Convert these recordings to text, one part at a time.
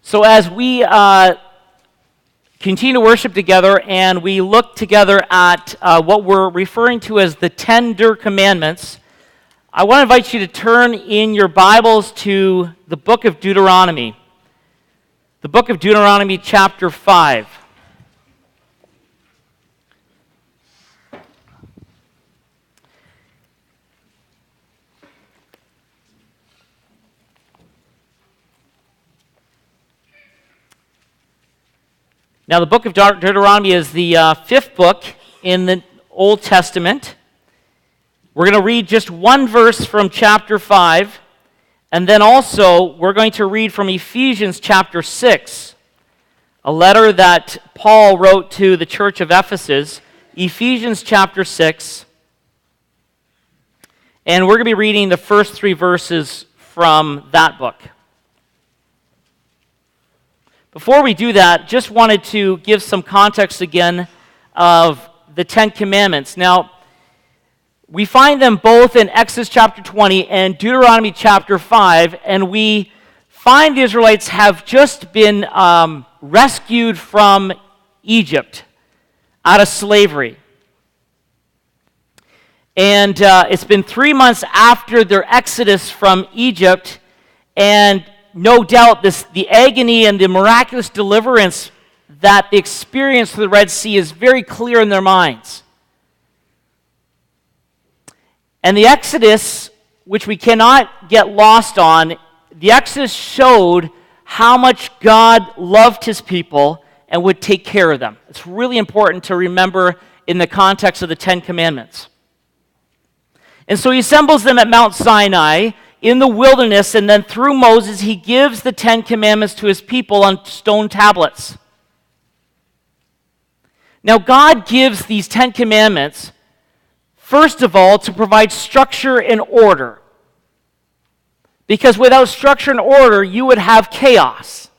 So as we continue to worship together and we look together at what we're referring to as the Tender Commandments, I want to invite you to turn in your Bibles to the book of Deuteronomy. The book of Deuteronomy chapter 5. Now, the book of Deuteronomy is the fifth book in the Old Testament. We're going to read just one verse from chapter 5, and then also we're going to read from Ephesians chapter 6, a letter that Paul wrote to the church of Ephesus, Ephesians chapter 6, and we're going to be reading the first three verses from that book. Before we do that, just wanted to give some context again of the Ten Commandments. Now, we find them both in Exodus chapter 20 and Deuteronomy chapter 5, and we find the Israelites have just been rescued from Egypt out of slavery. And it's been 3 months after their exodus from Egypt, and no doubt the agony and the miraculous deliverance that they experienced through the Red Sea is very clear in their minds. And the Exodus, which we cannot get lost on, the Exodus showed how much God loved his people and would take care of them. It's really important to remember in the context of the Ten Commandments. And so he assembles them at Mount Sinai in the wilderness, and then through Moses, he gives the Ten Commandments to his people on stone tablets. Now, God gives these Ten Commandments, first of all, to provide structure and order. Because without structure and order, you would have chaos.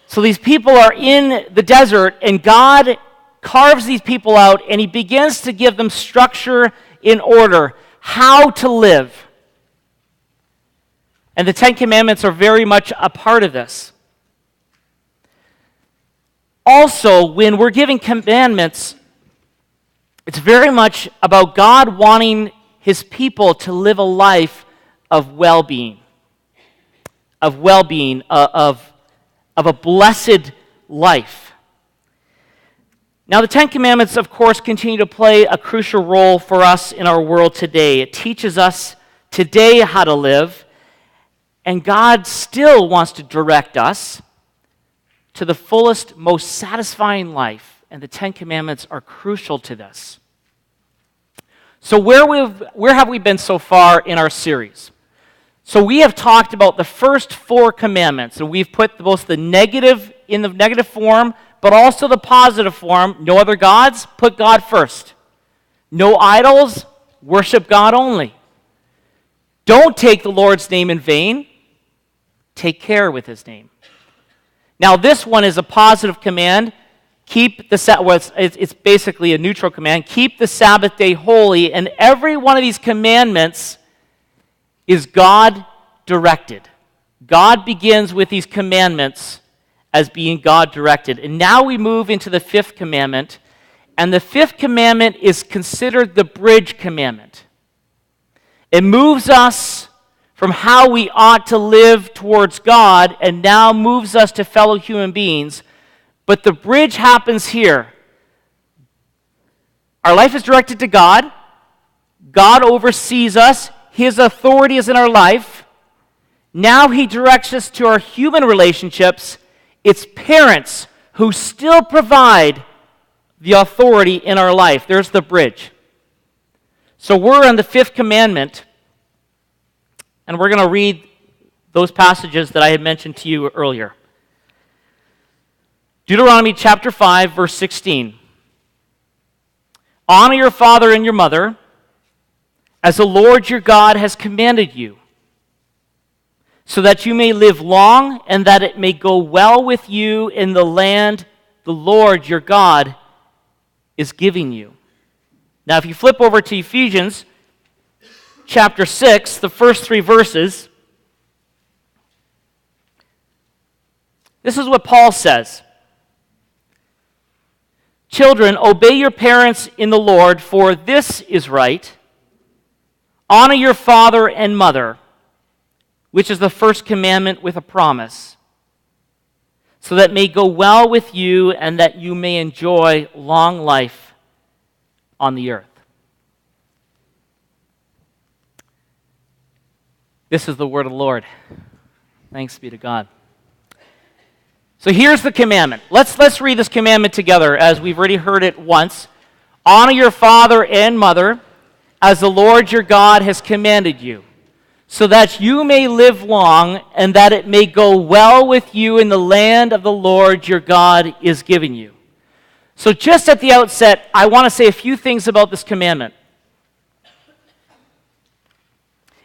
So these people are in the desert, and God carves these people out, and he begins to give them structure and order. How to live. And the Ten Commandments are very much a part of this. Also, when we're giving commandments, it's very much about God wanting his people to live a life of well-being, of a blessed life. Now, the Ten Commandments, of course, continue to play a crucial role for us in our world today. It teaches us today how to live, and God still wants to direct us to the fullest, most satisfying life, and the Ten Commandments are crucial to this. So where have we been so far in our series? So we have talked about the first four commandments, and we've put both the negative in the negative form, but also the positive form. No other gods, put God first. No idols, worship God only. Don't take the Lord's name in vain. Take care with his name. Now, this one is a positive command. It's basically a neutral command. Keep the Sabbath day holy, and every one of these commandments is God-directed. God begins with these commandments as being God-directed. And now we move into the fifth commandment, and the fifth commandment is considered the bridge commandment. It moves us from how we ought to live towards God and now moves us to fellow human beings, but the bridge happens here. Our life is directed to God. God oversees us. His authority is in our life. Now he directs us to our human relationships. It's parents who still provide the authority in our life. There's the bridge. So we're on the fifth commandment, and we're going to read those passages that I had mentioned to you earlier. Deuteronomy chapter 5, verse 16. Honor your father and your mother, as the Lord your God has commanded you, so that you may live long and that it may go well with you in the land the Lord your God is giving you. Now, if you flip over to Ephesians chapter 6, the first three verses, This is what Paul says. Children, obey your parents in the Lord, for this is right. Honor your father and mother, which is the first commandment with a promise, so that it may go well with you and that you may enjoy long life on the earth. This is the word of the Lord. Thanks be to God. So here's the commandment. Let's read this commandment together as we've already heard it once. Honor your father and mother as the Lord your God has commanded you, so that you may live long and that it may go well with you in the land of the Lord your God is giving you. So just at the outset, I want to say a few things about this commandment.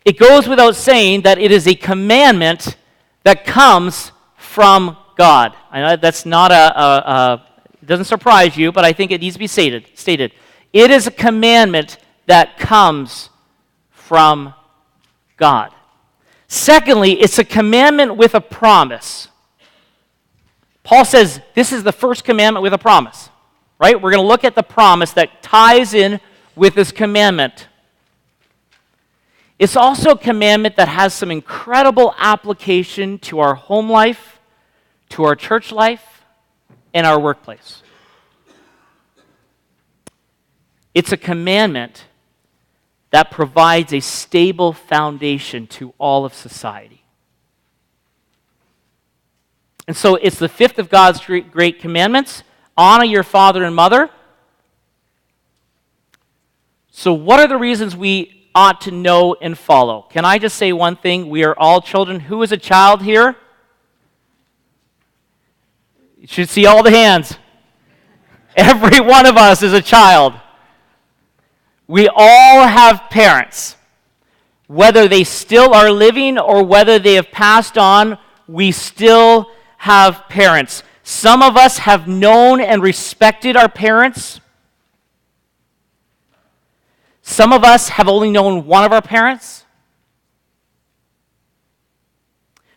It goes without saying that it is a commandment that comes from God. I know that's not it doesn't surprise you, but I think it needs to be stated. It is a commandment that comes from God. Secondly, it's a commandment with a promise. Paul says this is the first commandment with a promise, right? We're going to look at the promise that ties in with this commandment. It's also a commandment that has some incredible application to our home life, to our church life, and our workplace. It's a commandment that provides a stable foundation to all of society. And so it's the fifth of God's great commandments. Honor your father and mother. So what are the reasons we ought to know and follow? Can I just say one thing? We are all children. Who is a child here? You should see all the hands. Every one of us is a child. We all have parents. Whether they still are living or whether they have passed on, we still have parents. Some of us have known and respected our parents. Some of us have only known one of our parents.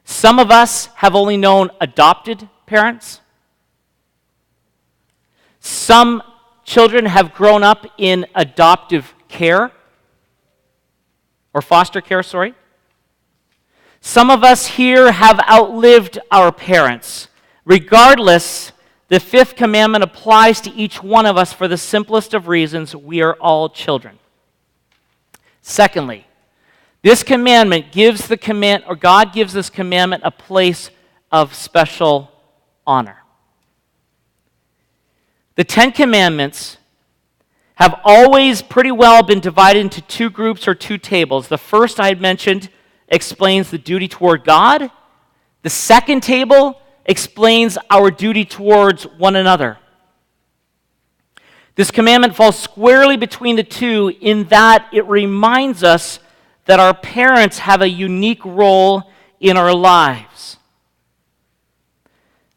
Some of us have only known adopted parents. Some children have grown up in adoptive care, or foster care, sorry. Some of us here have outlived our parents. Regardless, the fifth commandment applies to each one of us for the simplest of reasons: we are all children. Secondly, this commandment gives God gives this commandment a place of special honor. The Ten Commandments have always pretty well been divided into two groups or two tables. The first I had mentioned explains the duty toward God. The second table explains our duty towards one another. This commandment falls squarely between the two in that it reminds us that our parents have a unique role in our lives.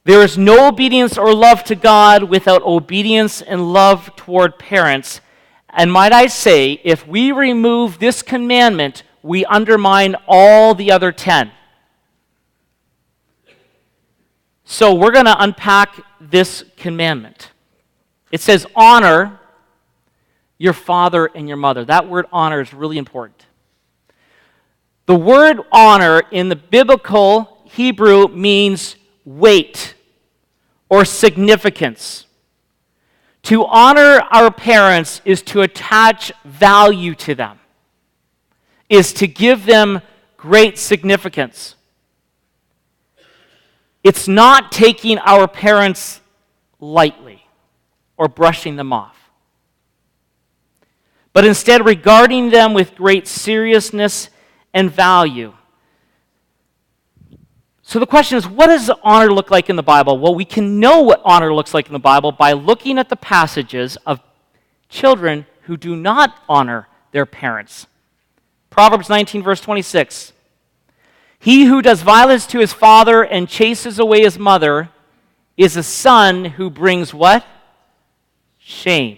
There is no obedience or love to God without obedience and love toward parents. And might I say, if we remove this commandment, we undermine all the other 10. So we're going to unpack this commandment. It says, honor your father and your mother. That word honor is really important. The word honor in the biblical Hebrew means weight or significance. To honor our parents is to attach value to them, is to give them great significance. It's not taking our parents lightly or brushing them off, but instead regarding them with great seriousness and value. So the question is, what does honor look like in the Bible? Well, we can know what honor looks like in the Bible by looking at the passages of children who do not honor their parents. Proverbs 19, verse 26. He who does violence to his father and chases away his mother is a son who brings what? Shame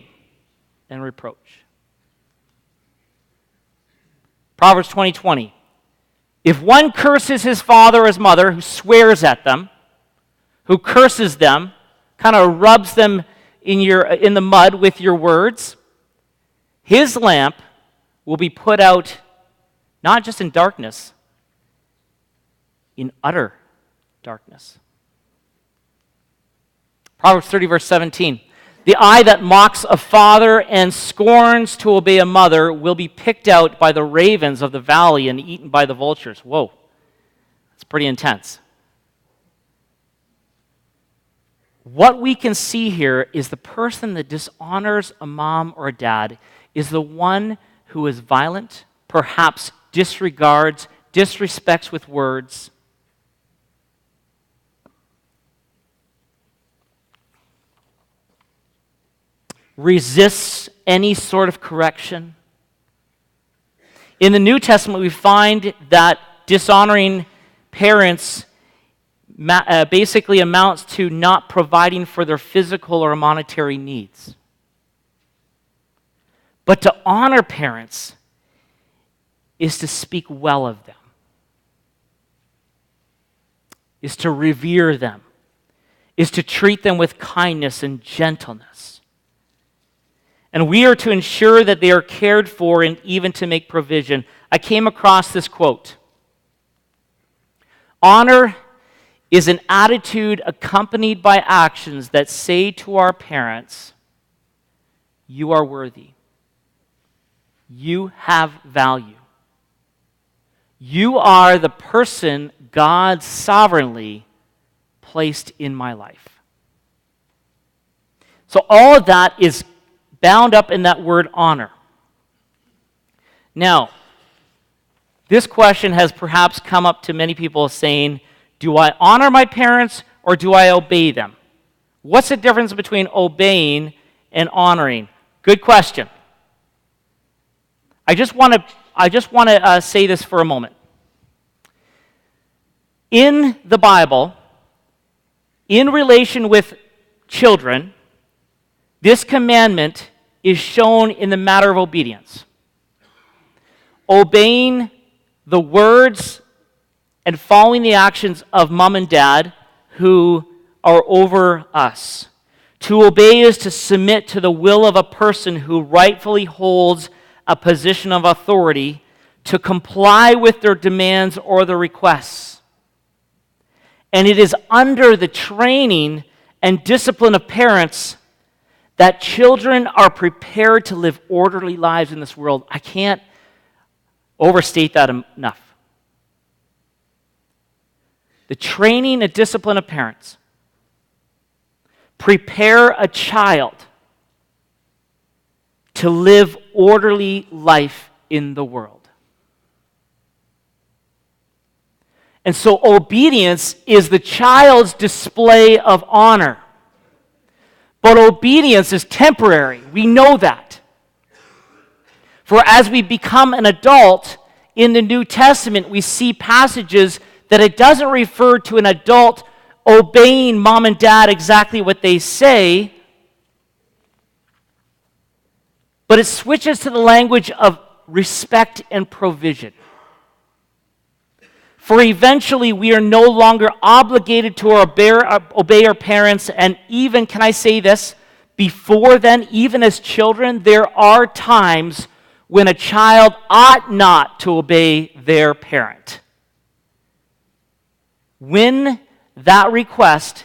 and reproach. Proverbs 20:20. If one curses his father or his mother, who swears at them, who curses them, kind of rubs them in the mud with your words, his lamp will be put out not just in darkness, in utter darkness. Proverbs 30, verse 17. The eye that mocks a father and scorns to obey a mother will be picked out by the ravens of the valley and eaten by the vultures. Whoa, that's pretty intense. What we can see here is the person that dishonors a mom or a dad is the one who is violent, perhaps disregards, disrespects with words, resists any sort of correction. In the New Testament, we find that dishonoring parents basically amounts to not providing for their physical or monetary needs. But to honor parents is to speak well of them, is to revere them, is to treat them with kindness and gentleness. And we are to ensure that they are cared for and even to make provision. I came across this quote. Honor is an attitude accompanied by actions that say to our parents, you are worthy. You have value. You are the person God sovereignly placed in my life. So all of that is bound up in that word honor. Now, this question has perhaps come up to many people saying, do I honor my parents or do I obey them? What's the difference between obeying and honoring? Good question. I just want to say this for a moment. In the Bible, in relation with children, this commandment is shown in the matter of obedience. Obeying the words and following the actions of mom and dad who are over us. To obey is to submit to the will of a person who rightfully holds a position of authority, to comply with their demands or their requests. And it is under the training and discipline of parents that children are prepared to live orderly lives in this world. I can't overstate that enough. The training and discipline of parents prepare a child to live orderly life in the world. And so obedience is the child's display of honor. But obedience is temporary. We know that. For as we become an adult in the New Testament, we see passages that it doesn't refer to an adult obeying mom and dad exactly what they say, but it switches to the language of respect and provision. For eventually we are no longer obligated to obey our parents, and even, can I say this, before then, even as children, there are times when a child ought not to obey their parent. When that request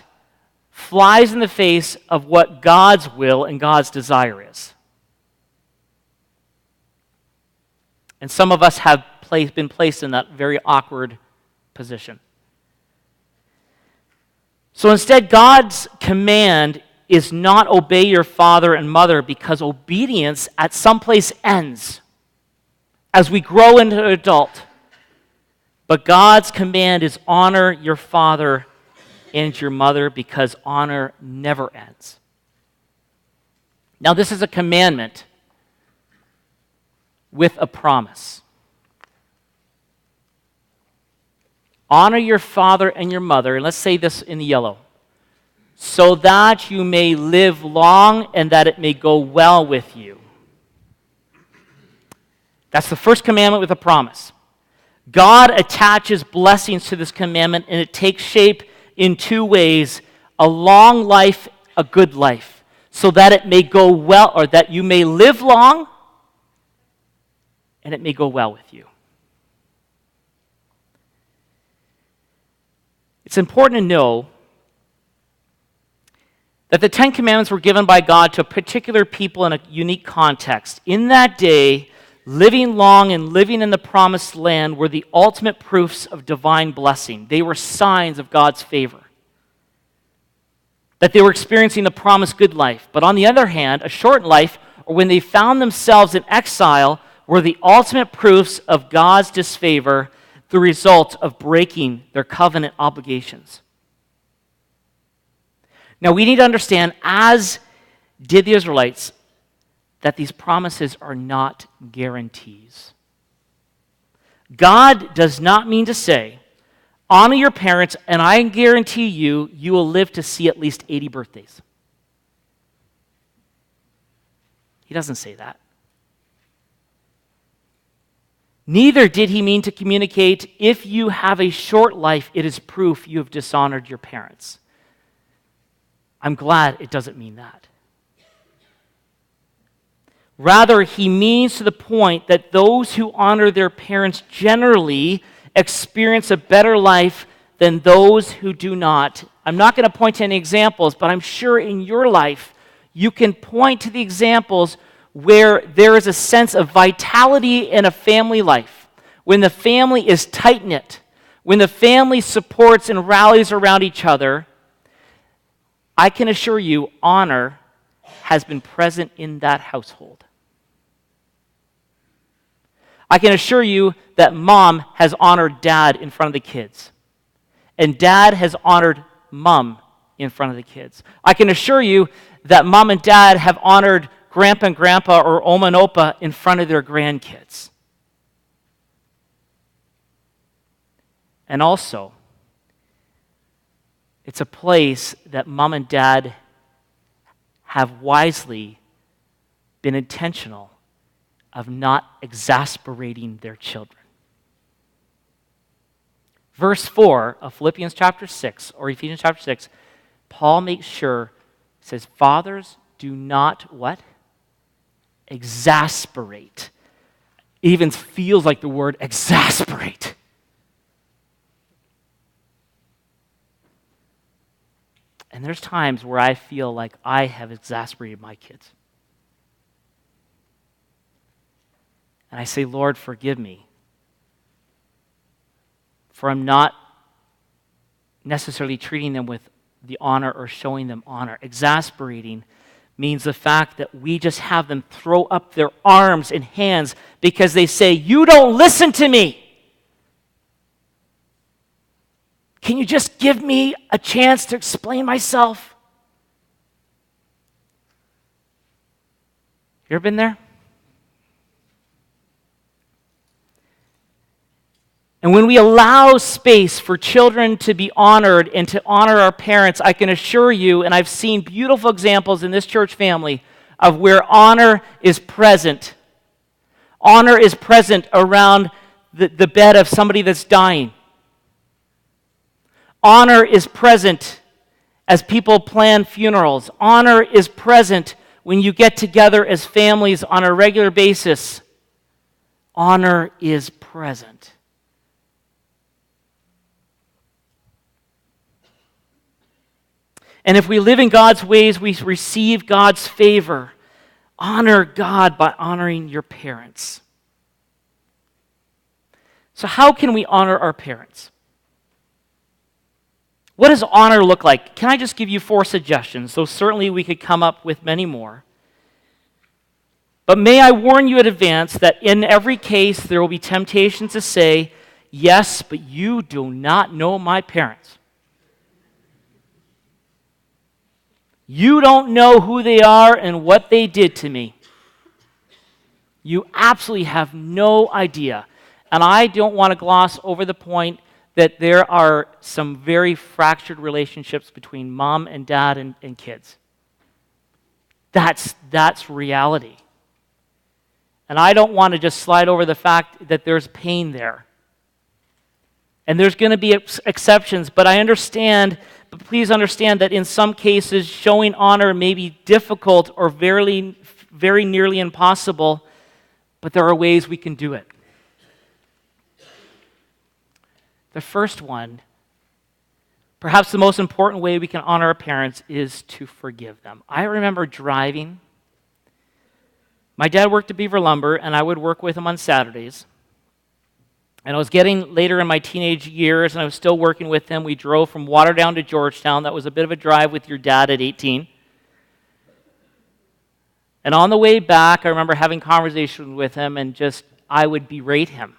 flies in the face of what God's will and God's desire is. And some of us have been placed in that very awkward position. So instead, God's command is not obey your father and mother, because obedience at some place ends as we grow into an adult. But God's command is honor your father and your mother, because honor never ends. Now, this is a commandment with a promise. Honor your father and your mother, and let's say this in yellow, so that you may live long and that it may go well with you. That's the first commandment with a promise. God attaches blessings to this commandment, and it takes shape in two ways: a long life, a good life, so that it may go well, or that you may live long and it may go well with you. It's important to know that the Ten Commandments were given by God to a particular people in a unique context. In that day, living long and living in the promised land were the ultimate proofs of divine blessing. They were signs of God's favor, that they were experiencing the promised good life. But on the other hand, a short life, or when they found themselves in exile, were the ultimate proofs of God's disfavor, the result of breaking their covenant obligations. Now, we need to understand, as did the Israelites, that these promises are not guarantees. God does not mean to say, honor your parents, and I guarantee you, you will live to see at least 80 birthdays. He doesn't say that. Neither did he mean to communicate, if you have a short life, it is proof you have dishonored your parents. I'm glad it doesn't mean that. Rather, he means to the point that those who honor their parents generally experience a better life than those who do not. I'm not going to point to any examples, but I'm sure in your life you can point to the examples where there is a sense of vitality in a family life, when the family is tight-knit, when the family supports and rallies around each other. I can assure you, honor has been present in that household. I can assure you that mom has honored dad in front of the kids, and dad has honored mom in front of the kids. I can assure you that mom and dad have honored grandpa and grandpa, or oma and opa, in front of their grandkids. And also, it's a place that mom and dad have wisely been intentional of not exasperating their children. Verse 4 of Philippians chapter 6, or Ephesians chapter 6, Paul makes sure, says, fathers, do not what? Exasperate. It even feels like the word exasperate. And there's times where I feel like I have exasperated my kids. And I say, Lord, forgive me, for I'm not necessarily treating them with the honor or showing them honor. Exasperating means the fact that we just have them throw up their arms and hands because they say, you don't listen to me. Can you just give me a chance to explain myself? You ever been there? And when we allow space for children to be honored and to honor our parents, I can assure you, and I've seen beautiful examples in this church family of where honor is present. Honor is present around the bed of somebody that's dying. Honor is present as people plan funerals. Honor is present when you get together as families on a regular basis. Honor is present. And if we live in God's ways, we receive God's favor. Honor God by honoring your parents. So how can we honor our parents? What does honor look like? Can I just give you 4 suggestions? Though certainly we could come up with many more. But may I warn you in advance that in every case there will be temptations to say, yes, but you do not know my parents. You don't know who they are and what they did to me. You absolutely have no idea. And I don't want to gloss over the point that there are some very fractured relationships between mom and dad and kids. That's reality. And I don't want to just slide over the fact that there's pain there. And there's going to be exceptions, but I understand, But please understand that in some cases, showing honor may be difficult or very, very nearly impossible, but there are ways we can do it. The first one, perhaps the most important way we can honor our parents, is to forgive them. I remember driving. My dad worked at Beaver Lumber, and I would work with him on Saturdays. And I was getting later in my teenage years, and I was still working with him. We drove from Waterdown to Georgetown. That was a bit of a drive with your dad at 18. And on the way back, I remember having conversations with him, and I would berate him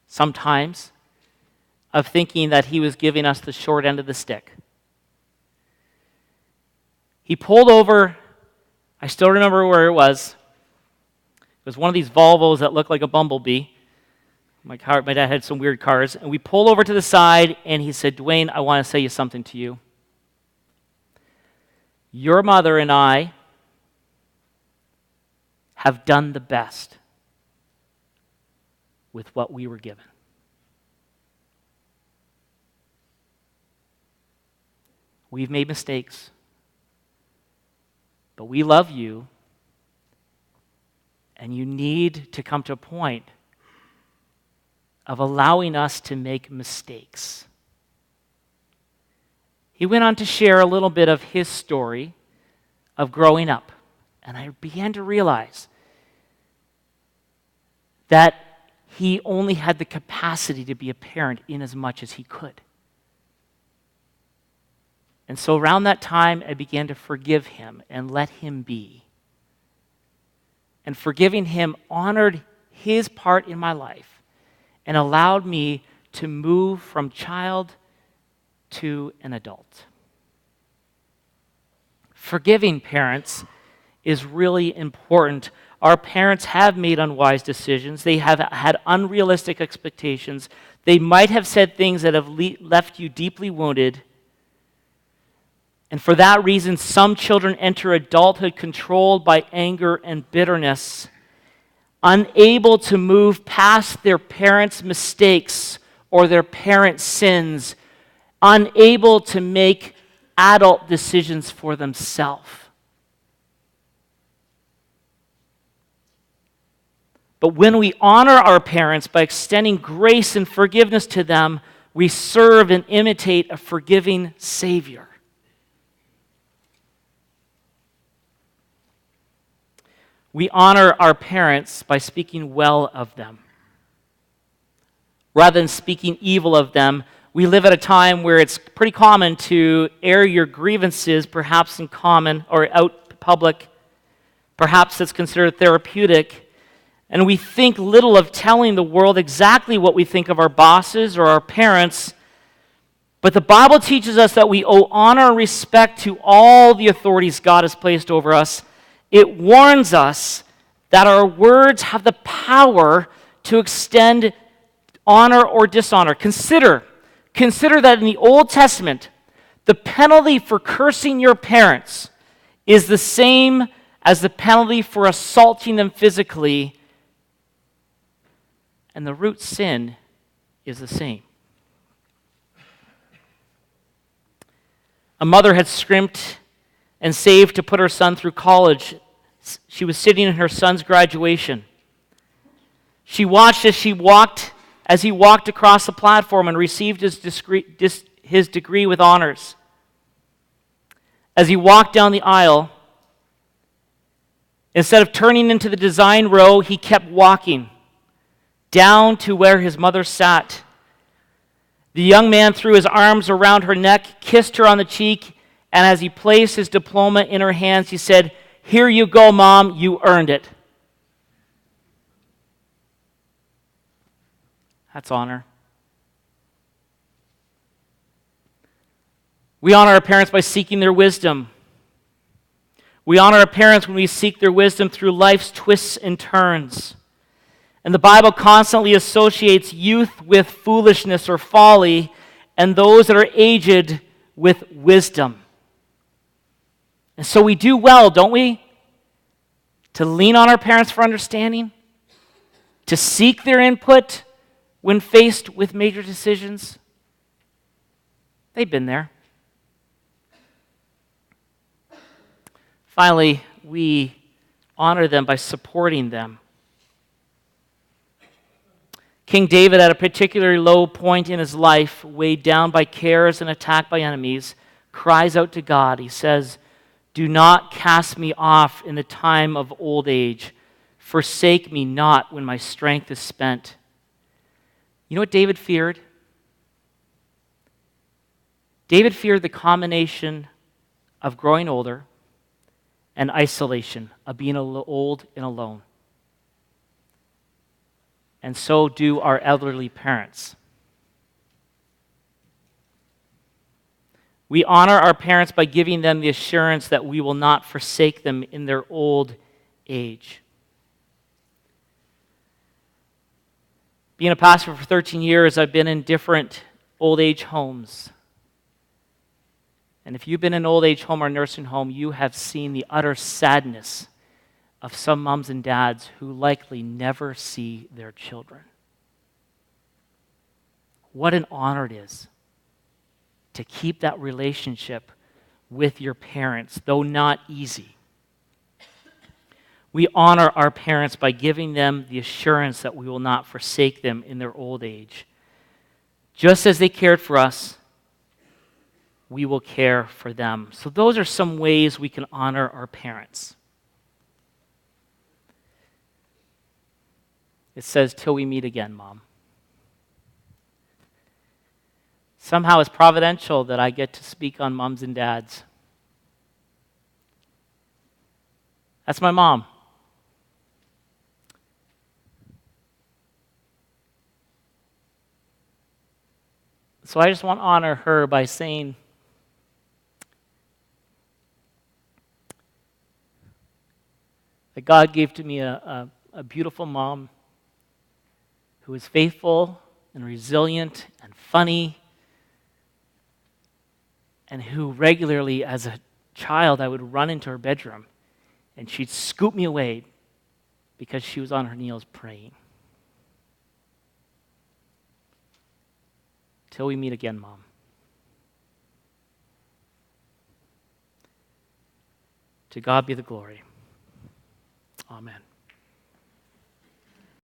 sometimes of thinking that he was giving us the short end of the stick. He pulled over. I still remember where it was. It was one of these Volvos that looked like a bumblebee. My dad had some weird cars. And we pulled over to the side, and he said, "Duane, I want to say something to you. Your mother and I have done the best with what we were given. We've made mistakes, but we love you, and you need to come to a point of allowing us to make mistakes." He went on to share a little bit of his story of growing up, and I began to realize that he only had the capacity to be a parent in as much as he could. And so around that time, I began to forgive him and let him be. And forgiving him honored his part in my life and allowed me to move from child to an adult. Forgiving parents is really important. Our parents have made unwise decisions. They have had unrealistic expectations. They might have said things that have left you deeply wounded. And for that reason, some children enter adulthood controlled by anger and bitterness, unable to move past their parents' mistakes or their parents' sins, unable to make adult decisions for themselves. But when we honor our parents by extending grace and forgiveness to them, we serve and imitate a forgiving Savior. We honor our parents by speaking well of them. Rather than speaking evil of them, we live at a time where it's pretty common to air your grievances, perhaps in common or out public. Perhaps it's considered therapeutic. And we think little of telling the world exactly what we think of our bosses or our parents. But the Bible teaches us that we owe honor and respect to all the authorities God has placed over us. It warns us that our words have the power to extend honor or dishonor. Consider that in the Old Testament, the penalty for cursing your parents is the same as the penalty for assaulting them physically, and the root sin is the same. A mother had scrimped and saved to put her son through college. She was sitting in her son's graduation. She watched as he walked across the platform and received his degree with honors. As he walked down the aisle, instead of turning into the design row, he kept walking down to where his mother sat. The young man threw his arms around her neck, kissed her on the cheek, and as he placed his diploma in her hands, he said, "Here you go, Mom, you earned it." That's honor. We honor our parents by seeking their wisdom. We honor our parents when we seek their wisdom through life's twists and turns. And the Bible constantly associates youth with foolishness or folly, and those that are aged with wisdom. And so we do well, don't we? To lean on our parents for understanding, to seek their input when faced with major decisions. They've been there. Finally, we honor them by supporting them. King David, at a particularly low point in his life, weighed down by cares and attacked by enemies, cries out to God. He says, "Do not cast me off in the time of old age. Forsake me not when my strength is spent." You know what David feared? David feared the combination of growing older and isolation, of being old and alone. And so do our elderly parents. We honor our parents by giving them the assurance that we will not forsake them in their old age. Being a pastor for 13 years, I've been in different old age homes. And if you've been in an old age home or nursing home, you have seen the utter sadness of some moms and dads who likely never see their children. What an honor it is to keep that relationship with your parents, though not easy. We honor our parents by giving them the assurance that we will not forsake them in their old age. Just as they cared for us, we will care for them. So those are some ways we can honor our parents. It says, "Till we meet again, Mom." Somehow it's providential that I get to speak on moms and dads. That's my mom. So I just want to honor her by saying, that God gave to me a beautiful mom who is faithful and resilient and funny, and who regularly, as a child, I would run into her bedroom and she'd scoop me away because she was on her knees praying. Till we meet again, Mom. To God be the glory. Amen.